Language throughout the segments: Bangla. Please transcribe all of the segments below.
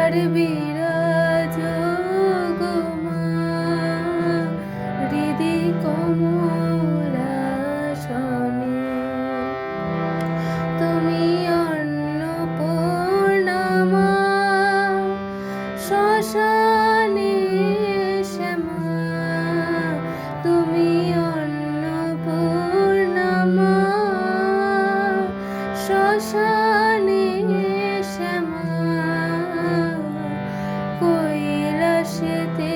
একবার বিরাজ গো মা হৃদি কমলাসনে। তুমি অন্নপূর্ণা মা শ্মশানে শ্যামা। তুমি অন্নপূর্ণা মা শ্মশানে শ্যামা। কৈলাসেতে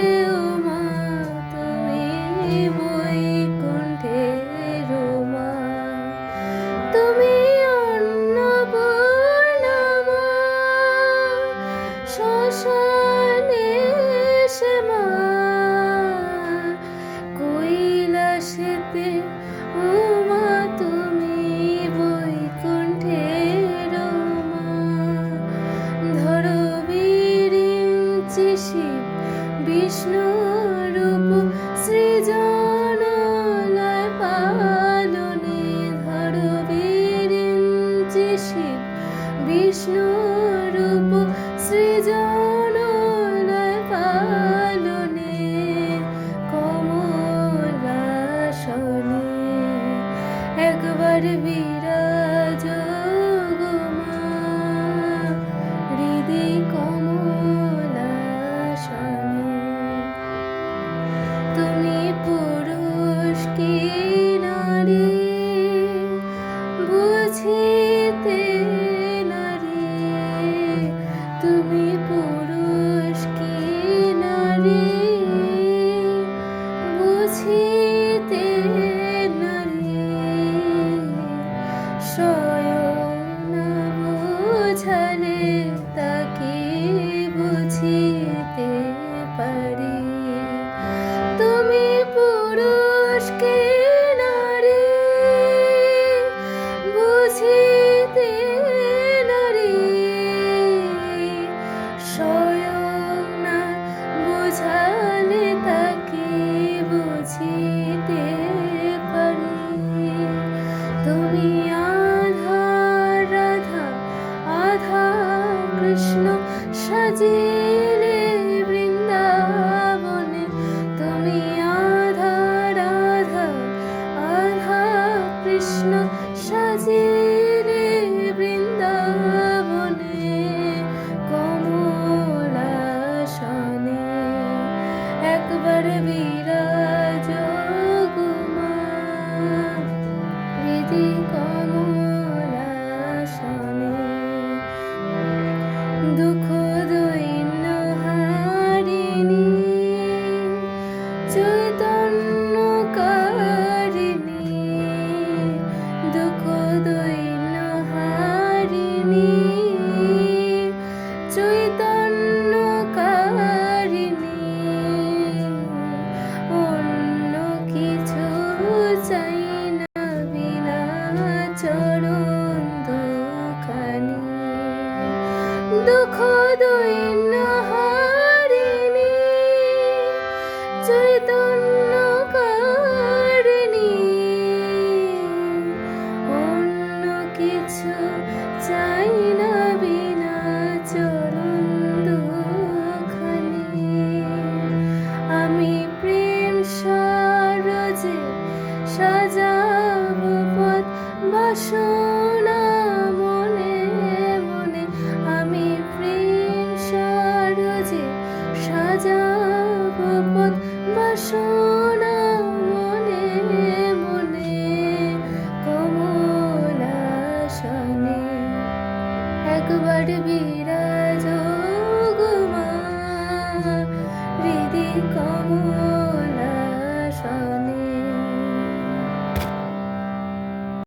ও মা তুমি বৈকুণ্ঠের মা। তুমি অন্নপূর্ণা মা শ্মশানে শ্যামা। কৈলাসেতে ও মা তুমি বৈকুণ্ঠের মা। ধরো বিরিঞ্চি শিব বিষ্ণু রূপ সৃজনলয় পালনে। ধরো বিরিঞ্চি শিব বিষ্ণু রূপ সৃজনলয় পালনে। কমলাসনে একবার বিরাজ গো মা হৃদি কমলাসনে। তুমি পুরুষ কি নারী বুঝিতে নারী। তুমি পুরুষ কি নারী বুঝিতে নারী। স্বয়ং না বুঝালে তাকে বুঝিতে পারি। তুমি পুরুষ কি নারী বুঝিতে নারী। স্বয়ং না বুঝালে তাকে বুঝিতে পারি। তুমি আধা রাধা আধা কৃষ্ণ সাজিলে বৃন্দাবনে। তুমি আধা রাধা আধা কৃষ্ণ সাজিলে বৃন্দাবনে। কমলাসনে একবার বিরাজ গো মা হৃদি কমলাসনে। দুঃখ দৈন্য হারিণী চৈতন্যকারিণী। দুঃখ দৈন্য হারিণী চৈতন্যকারিণী। অন্য কিছু চাই না বিনা চরণ দুখানি। দুঃখ দৈন্য হারিণী চৈতন্যকারিণী। অন্য কিছু চাই না বিনা চরণ দুখানি। আমি প্রেম সরোজে সাজাবো পথ বাসনা মনে মনে। আমি প্রেম সরোজে সাজাবো পথ বাসনা মনে মনে। কমলাসনে একবার বিরাজ গো মা হৃদি কমলাসনে।